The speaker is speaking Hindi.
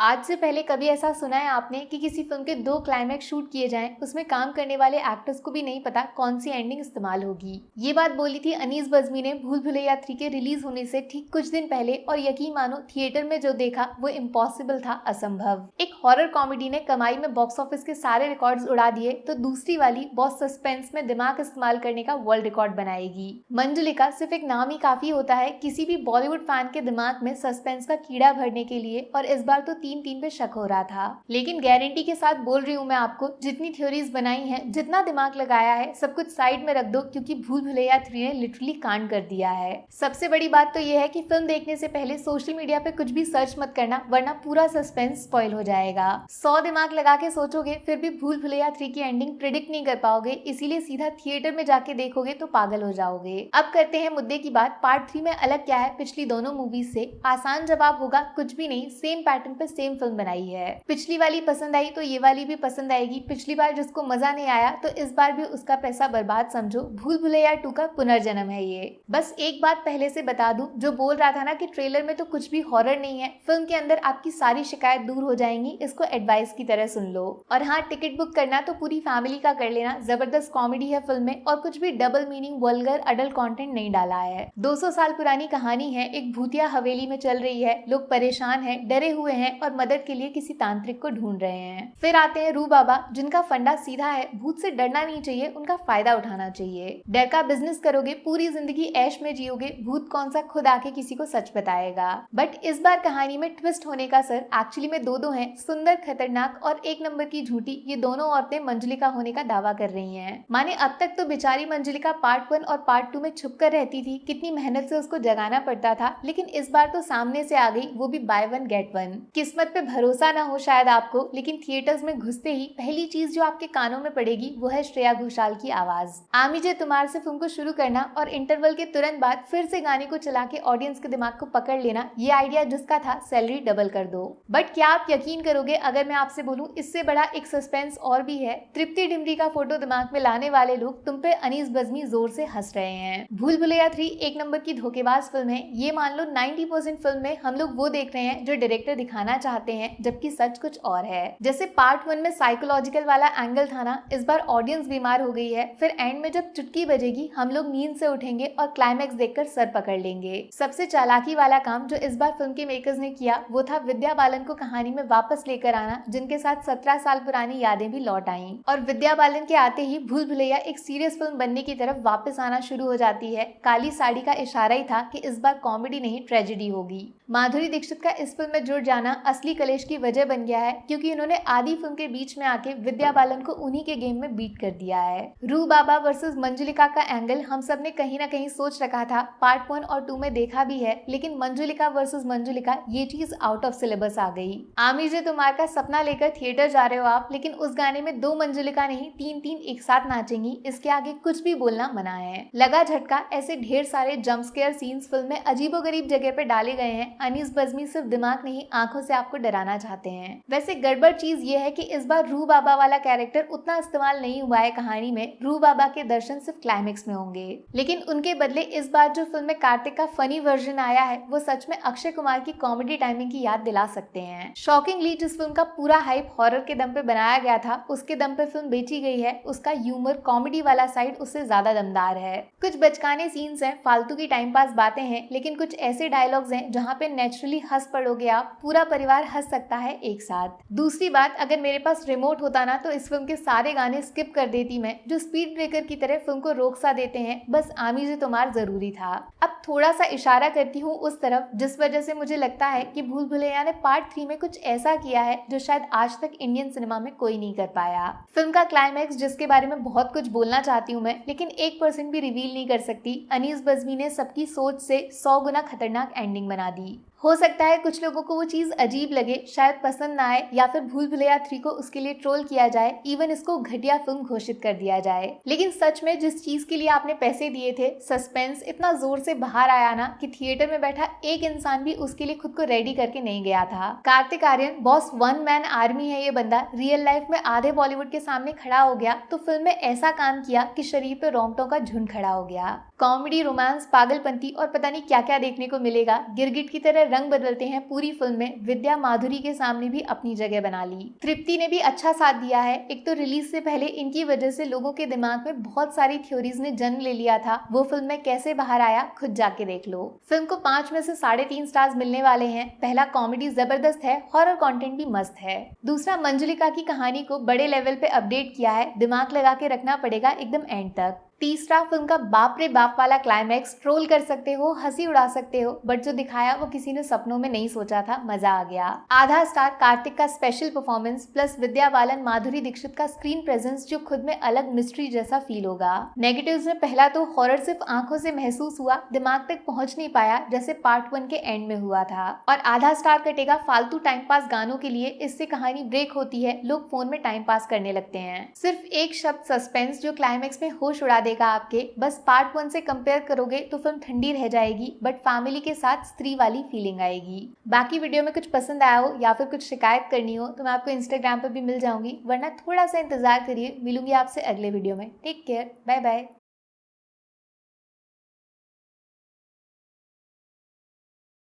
आज से पहले कभी ऐसा सुना है आपने कि किसी फिल्म के 2 क्लाइमैक्स शूट किए जाएं, उसमें काम करने वाले एक्टर्स को भी नहीं पता कौन सी एंडिंग इस्तेमाल होगी। ये बात बोली थी अनीस बज़्मी ने भूल भुलैया 3 के रिलीज होने से ठीक कुछ दिन पहले, और यकीन मानो थिएटर में जो देखा वो इम्पॉसिबल था, असंभव। एक हॉरर कॉमेडी ने कमाई में बॉक्स ऑफिस के सारे रिकॉर्ड्स उड़ा दिए, तो दूसरी वाली बॉस सस्पेंस में दिमाग इस्तेमाल करने का वर्ल्ड रिकॉर्ड बनाएगी। मंजुलिका सिर्फ एक नाम ही काफी होता है किसी भी बॉलीवुड फैन के दिमाग में सस्पेंस का कीड़ा भरने के लिए, और इस बार तो 3-3 पे शक हो रहा था। लेकिन गारंटी के साथ बोल रही हूँ मैं आपको, जितनी थ्योरीज बनाई हैं, जितना दिमाग लगाया है, सब कुछ साइड में रख दो, क्योंकि भूल भुलैया 3 ने लिटरली कांड कर दिया है। सबसे बड़ी बात तो ये है कि फिल्म देखने से पहले सोशल मीडिया पे कुछ भी सर्च मत करना, वरना पूरा सस्पेंस स्पॉइल हो जाएगा। 100 दिमाग लगा के सोचोगे फिर भी भूल भुलैया 3 की एंडिंग प्रिडिक्ट नहीं कर पाओगे, इसीलिए सीधा थिएटर में जाके देखोगे तो पागल हो जाओगे। अब करते हैं मुद्दे की बात, पार्ट 3 में अलग क्या है पिछली दोनों मूवीज से। आसान जवाब होगा कुछ भी नहीं, सेम पैटर्न पे सेम फिल्म बनाई है। पिछली वाली पसंद आई तो ये वाली भी पसंद आएगी। पिछली बार जिसको मजा नहीं आया तो इस बार भी उसका पैसा बर्बाद समझो। भूल भुलैया 2 का पुनर्जन्म है ये। बस एक बात पहले से बता दूं, जो बोल रहा था ना कि ट्रेलर में तो कुछ भी हॉरर नहीं है, फिल्म के अंदर आपकी सारी शिकायत दूर हो जाएंगी, इसको एडवाइस की तरह सुन लो। और हाँ, टिकट बुक करना तो पूरी फैमिली का कर लेना, जबरदस्त कॉमेडी है फिल्म में, और कुछ भी double meaning vulgar adult content नहीं डाला है। 200 साल पुरानी कहानी है, एक भूतिया हवेली में चल रही है, लोग परेशान हैं, डरे हुए हैं और मदद के लिए किसी तांत्रिक को ढूंढ रहे हैं। फिर आते हैं रू बाबा, जिनका फंडा सीधा है, भूत से डरना नहीं चाहिए, उनका फायदा उठाना चाहिए। डर का बिजनेस करोगे, पूरी जिंदगी ऐश में जियोगे, भूत कौन सा खुद आके किसी को सच बताएगा। बट इस बार कहानी में ट्विस्ट होने का सर एक्चुअली में दो हैं, सुंदर, खतरनाक और एक नंबर की झूठी। ये दोनों औरतें मंजुलिका होने का दावा कर रही हैं। माने अब तक तो बेचारी मंजुलिका पार्ट 1 और पार्ट 2 में छुप कर रहती थी, कितनी मेहनत से उसको जगाना पड़ता था, लेकिन इस बार तो सामने से आ गई, वो भी बाय 1 गेट 1। किस्मत पे भरोसा ना हो शायद आपको, लेकिन थिएटर्स में घुसते ही पहली चीज जो आपके कानों में पड़ेगी वो है श्रेया घोषाल की आवाज। आमिजे तुम्हार से फिल्म को शुरू करना और इंटरवल के तुरंत बाद फिर से गाने को चला के ऑडियंस के दिमाग को पकड़ लेना, ये आइडिया जिसका था सैलरी डबल कर दो। बट क्या आप यकीन करोगे अगर मैं आपसे बोलूं इससे बड़ा एक सस्पेंस और भी है। तृप्ति डिमरी का फोटो दिमाग में लाने वाले लोग तुम पे अनीस बज़्मी जोर से हंस रहे हैं। भूल भुलैया 3 एक नंबर की धोखेबाज फिल्म है, ये मान लो 90% फिल्म में हम लोग वो देख रहे हैं जो डायरेक्टर दिखाना चाहते हैं, जबकि सच कुछ और है। जैसे पार्ट 1 में साइकोलॉजिकल वाला एंगल था ना, इस बार ऑडियंस बीमार हो गई है, फिर एंड में जब चुटकी बजेगी हम लोग नींद से उठेंगे और क्लाइमैक्स देखकर सर पकड़ लेंगे। सबसे चालाकी वाला काम जो इस बार फिल्म के मेकर्स ने किया वो था विद्या बालन को कहानी में वापस लेकर आना, जिनके साथ 17 साल पुरानी यादें भी लौट आईं। और विद्या बालन के आते ही भूल भुलैया एक सीरियस फिल्म बनने की तरफ वापस आना शुरू हो जाती है। काली साड़ी का इशारा ही था कि इस बार कॉमेडी नहीं ट्रेजेडी होगी। माधुरी दीक्षित का इस फिल्म में जुड़ जाना असली कलेश की वजह बन गया है, क्योंकि उन्होंने आधी फिल्म के बीच में आके विद्या बालन को उन्हीं के गेम में बीट कर दिया है। रू बाबा वर्सेस मंजुलिका का एंगल हम सब ने कहीं ना कहीं सोच रखा था, पार्ट 1 और 2 में देखा भी है, लेकिन मंजुलिका वर्सेस मंजुलिका ये चीज आउट ऑफ सिलेबस आ गई। आमिजे तुम्हार का सपना लेकर थिएटर जा रहे हो आप, लेकिन उस गाने में 2 मंजुलिका नहीं 3-3 एक साथ नाचेंगी, इसके आगे कुछ भी बोलना मना है। लगा झटका, ऐसे ढेर सारे जंप स्केयर सीन्स फिल्म में अजीबोगरीब जगह पे डाले गए हैं। अनीस बज़्मी सिर्फ दिमाग नहीं आंखों से आपको डराना चाहते हैं। वैसे गड़बड़ चीज ये है कि इस बार रू बाबा वाला कैरेक्टर उतना इस्तेमाल नहीं हुआ है कहानी में। रू बाबा के दर्शन सिर्फ क्लाइमेक्स में होंगे, लेकिन उनके बदले इस बार जो फिल्म में कार्तिक का फनी वर्जन आया है वो सच में अक्षय कुमार की कॉमेडी टाइमिंग की याद दिला सकते हैं। शॉकिंगली जिस फिल्म का पूरा हाइप हॉरर के दम पे बनाया गया था, उसके दम पे फिल्म बेची गई है। उसका ह्यूमर, कॉमेडी वाला साइड उससे ज्यादा दमदार है। कुछ बचकाने सीन्स हैं, फालतू की टाइम पास बातें हैं, लेकिन कुछ ऐसे डायलॉग्स हैं जहाँ पे नेचुरली हंस पड़ोगे आप, पूरा परिवार हंस सकता है एक साथ। दूसरी बात, अगर मेरे पास रिमोट होता ना तो इस फिल्म के सारे गाने स्किप कर देती मैं, जो स्पीड ब्रेकर की तरह फिल्म को रोक सा देते हैं। बस आमिजे तुम्हार जरूरी था। अब थोड़ा सा इशारा करती हूँ उस तरफ जिस वजह से मुझे लगता है कि भूल भुलैया ने पार्ट 3 में कुछ ऐसा किया है जो शायद आज तक इंडियन सिनेमा में कोई नहीं कर पाया। फिल्म का क्लाइमैक्स, जिसके बारे में बहुत कुछ बोलना चाहती हूँ मैं, लेकिन 1% भी रिवील नहीं कर सकती। अनीस बज़्मी ने सबकी सोच से 100 गुना खतरनाक एंडिंग बना दी। हो सकता है कुछ लोगों को वो चीज अजीब लगे, शायद पसंद ना आए, या फिर भूल भुलैया 3 को उसके लिए ट्रोल किया जाए, इवन इसको घटिया फिल्म घोषित कर दिया जाए। लेकिन सच में जिस चीज के लिए आपने पैसे दिए थे, सस्पेंस इतना जोर से बाहर आया ना कि थिएटर में बैठा एक इंसान भी उसके लिए खुद को रेडी करके नहीं गया था। Kartik Aaryan boss 1 man army है ये बंदा, रियल लाइफ में आधे बॉलीवुड के सामने खड़ा हो गया तो फिल्म में ऐसा काम किया कि शरीर पे रोंगटों का झुंड खड़ा हो गया। कॉमेडी, रोमांस, पागलपंती और पता नहीं क्या क्या देखने को मिलेगा। गिरगिट की तरह रंग बदलते हैं पूरी फिल्म में। विद्या माधुरी के सामने भी अपनी जगह बना ली। तृप्ति ने भी अच्छा साथ दिया है। एक तो रिलीज से पहले इनकी वजह से लोगों के दिमाग में बहुत सारी थ्योरीज ने जन्म ले लिया था। वो फिल्म में कैसे बाहर आया, खुद जाके देख लो। फिल्म को 5 में से 3.5 स्टार्स मिलने वाले हैं। पहला, कॉमेडी जबरदस्त है, हॉरर कंटेंट भी मस्त है। दूसरा, मंजुलिका की कहानी को बड़े लेवल पे अपडेट किया है। दिमाग लगा के रखना पड़ेगा एकदम एंड तक। तीसरा, फिल्म का बाप रे बाप वाला क्लाइमैक्स। ट्रोल कर सकते हो, हंसी उड़ा सकते हो, बट जो दिखाया वो किसी ने सपनों में नहीं सोचा था। मजा आ गया। आधा स्टार कार्तिक का special performance plus Vidya Balan, Madhuri Dixit का स्क्रीन प्रेजेंस जो खुद में अलग मिस्ट्री जैसा फील होगा। नेगेटिव्स में पहला तो हॉरर सिर्फ आंखों से महसूस हुआ, दिमाग तक पहुंच नहीं पाया जैसे पार्ट 1 के एंड में हुआ था। और आधा स्टार कटेगा फालतू टाइम पास गानों के लिए। इससे कहानी ब्रेक होती है, लोग फोन में टाइम पास करने लगते हैं। सिर्फ एक शब्द सस्पेंस जो क्लाइमैक्स में होश उड़ा देगा आपके। बस पार्ट 1 से कंपेयर करोगे तो फिल्म ठंडी रह जाएगी, बट फैमिली के साथ स्त्री वाली फीलिंग आएगी। बाकी वीडियो में कुछ पसंद आया हो या फिर कुछ शिकायत करनी हो तो मैं आपको इंस्टाग्राम पर भी मिल जाऊंगी, वरना थोड़ा सा इंतजार करिए। मिलूंगी आपसे अगले वीडियो में। Take care, bye bye.